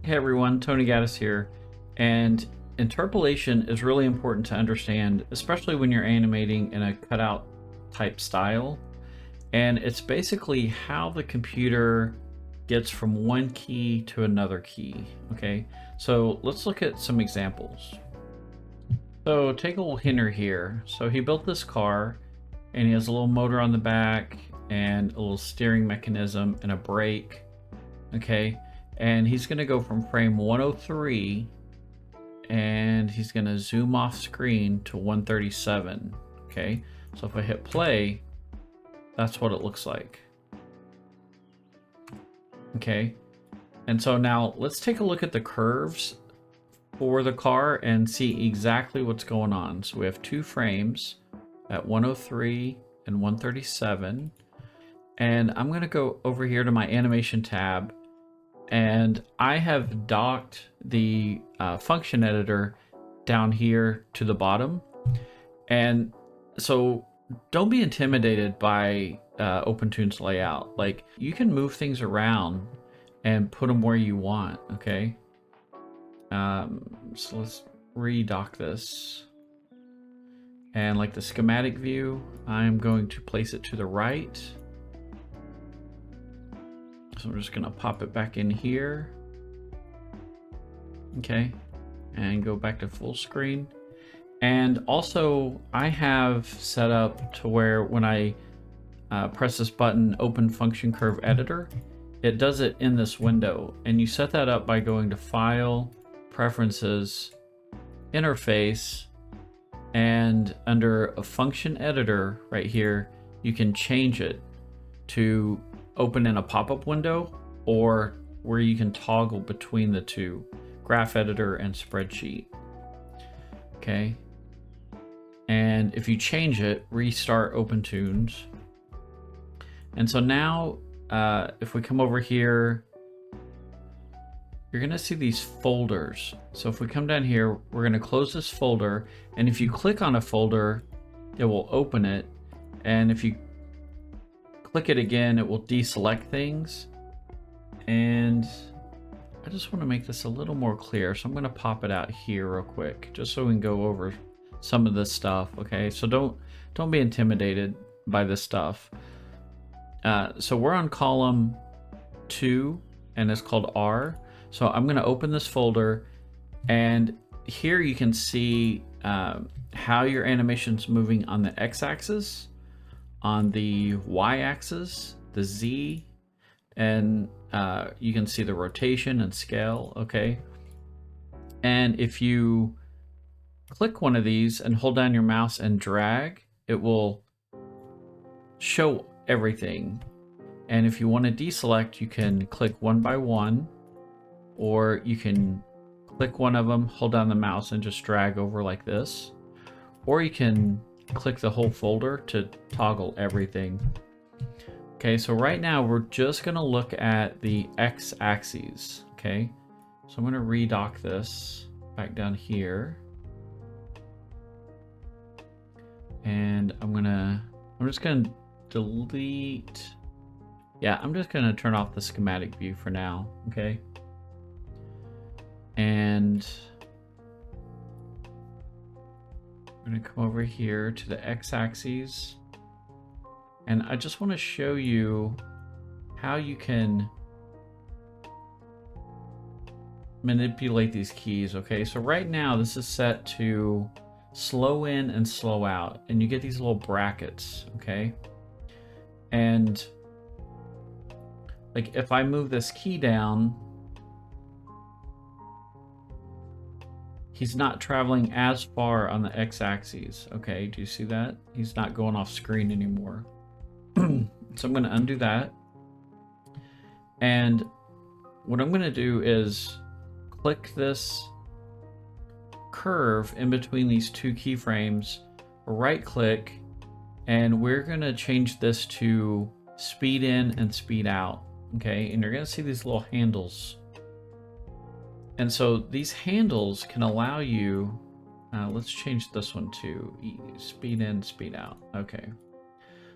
Hey everyone, Tony Gaddis here, and interpolation is really important to understand, especially when you're animating in a cutout type style. And it's basically how the computer gets from one key to another key. Okay, so let's look at some examples. So take a little Henry here. So he built this car and he has a little motor on the back and a little steering mechanism and a brake. Okay, and he's going to go from frame 103 and he's going to zoom off screen to 137. Okay, so if I hit play, that's what it looks like. Okay, and so now let's take a look at the curves for the car and see exactly what's going on. So we have two frames at 103 and 137, and I'm going to go over here to my animation tab, and I have docked the function editor down here to the bottom. And so don't be intimidated by OpenToonz layout. Like, you can move things around and put them where you want. Okay, so let's redock this, and like the schematic view, I'm going to place it to the right. So I'm just gonna pop it back in here. Okay, and go back to full screen. And also I have set up to where when I press this button, open function curve editor, it does it in this window. And you set that up by going to File, Preferences, Interface, and under a function editor right here, you can change it to open in a pop-up window, or where you can toggle between the two, graph editor and spreadsheet. Okay, and if you change it, restart OpenToonz. And so now if we come over here, you're gonna see these folders. So if we come down here, we're gonna close this folder, and if you click on a folder, it will open it, and if you click it again, it will deselect things. And I just want to make this a little more clear, so I'm going to pop it out here real quick just so we can go over some of this stuff. Okay, so don't be intimidated by this stuff. So we're on column 2 and it's called R. So I'm going to open this folder, and here you can see how your animation's moving on the x-axis, on the y-axis, the z, and you can see the rotation and scale. Okay, and if you click one of these and hold down your mouse and drag, it will show everything. And if you want to deselect, you can click one by one, or you can click one of them, hold down the mouse, and just drag over like this, or you can click the whole folder to toggle everything. Okay, so right now we're just going to look at the x-axes. Okay, so I'm going to redock this back down here, and I'm just going to delete. Yeah, I'm just going to turn off the schematic view for now. Okay, and I'm going to come over here to the x-axis, and I just want to show you how you can manipulate these keys. Okay, so right now this is set to slow in and slow out, and you get these little brackets. Okay, and like if I move this key down, he's not traveling as far on the x-axis. Okay, do you see that? He's not going off screen anymore. So I'm going to undo that. And what I'm going to do is click this curve in between these two keyframes, right click, and we're going to change this to speed in and speed out. Okay, and you're going to see these little handles. And so these handles can allow you, let's change this one to speed in, speed out. Okay,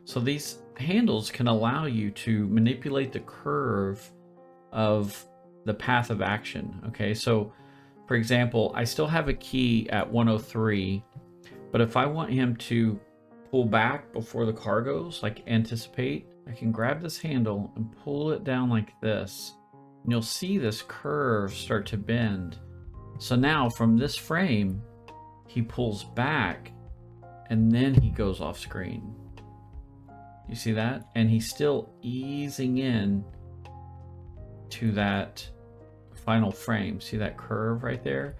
so these handles can allow you to manipulate the curve of the path of action. Okay, so for example, I still have a key at 103, but if I want him to pull back before the car goes, like anticipate, I can grab this handle and pull it down like this. And you'll see this curve start to bend. So now from this frame, he pulls back and then he goes off screen. You see that? And he's still easing in to that final frame. See that curve right there?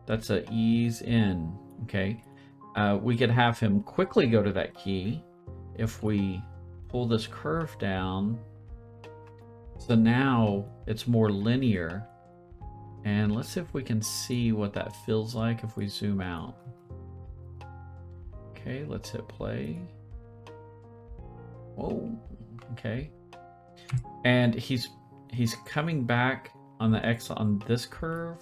That's a ease in, okay? We could have him quickly go to that key if we pull this curve down. So now it's more linear. And let's see if we can see what that feels like if we zoom out. Okay, let's hit play. Whoa, okay. And he's coming back on the X on this curve.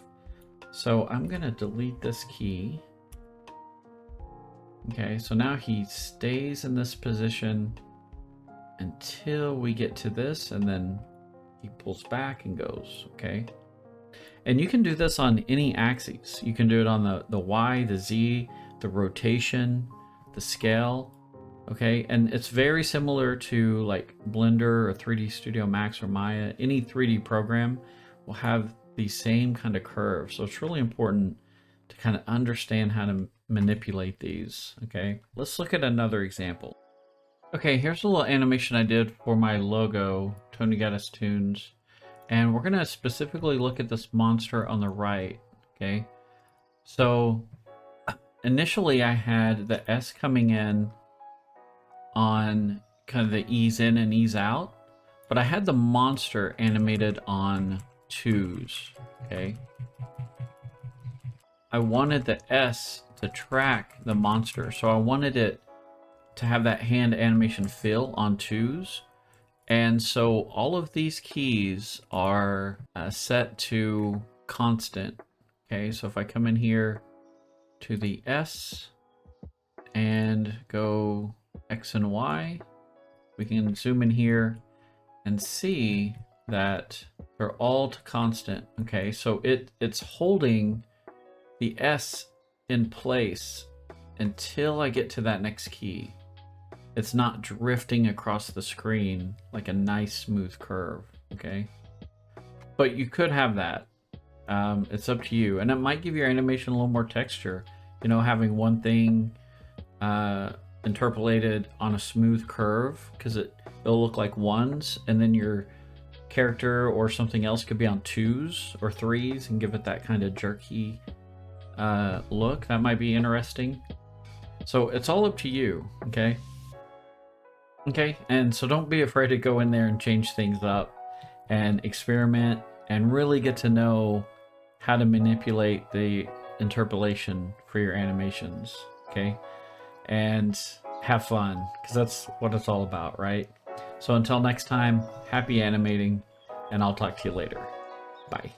So I'm gonna delete this key. Okay, so now he stays in this position until we get to this, and then he pulls back and goes, okay? And you can do this on any axes. You can do it on the Y, the Z, the rotation, the scale, okay? And it's very similar to like Blender or 3D Studio Max or Maya. Any 3D program will have the same kind of curve. So it's really important to kind of understand how to manipulate these, okay? Let's look at another example. Okay, here's a little animation I did for my logo, TheRelaxedMovement. And we're gonna specifically look at this monster on the right, okay? So initially I had the S coming in on kind of the ease in and ease out, but I had the monster animated on 2s, okay? I wanted the S to track the monster, so I wanted it to have that hand animation feel on 2s. And so all of these keys are set to constant. Okay, so if I come in here to the S and go X and Y, we can zoom in here and see that they're all to constant. Okay, so it's holding the S in place until I get to that next key. It's not drifting across the screen like a nice smooth curve, okay? But you could have that. It's up to you. And it might give your animation a little more texture. You know, having one thing interpolated on a smooth curve, because it'll look like 1s, and then your character or something else could be on 2s or 3s and give it that kind of jerky look. That might be interesting. So it's all up to you, okay? Okay, and so don't be afraid to go in there and change things up and experiment and really get to know how to manipulate the interpolation for your animations, okay? And have fun, because that's what it's all about, right? So until next time, happy animating, and I'll talk to you later. Bye.